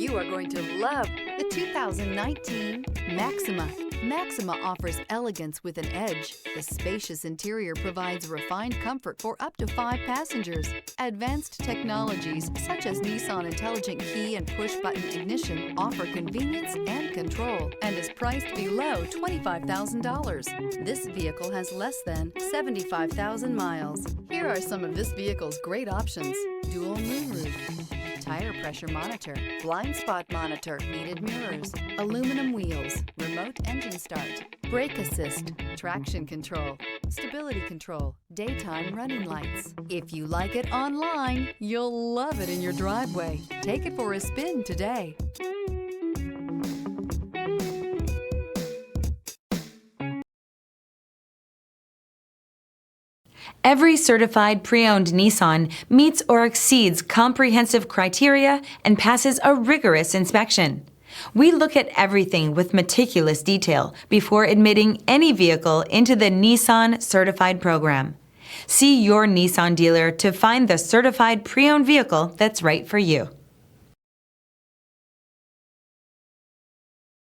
You are going to love the 2019 Maxima. Maxima offers elegance with an edge. The spacious interior provides refined comfort for up to 5 passengers. Advanced technologies such as Nissan Intelligent Key and push-button ignition offer convenience and control and is priced below $25,000. This vehicle has less than 75,000 miles. Here are some of this vehicle's great options: dual moonroof, tire pressure monitor, blind spot monitor, heated mirrors, aluminum wheels, remote engine start, brake assist, traction control, stability control, daytime running lights. If you like it online, you'll love it in your driveway. Take it for a spin today. Every certified pre-owned Nissan meets or exceeds comprehensive criteria and passes a rigorous inspection. We look at everything with meticulous detail before admitting any vehicle into the Nissan Certified program. See your Nissan dealer to find the certified pre-owned vehicle that's right for you.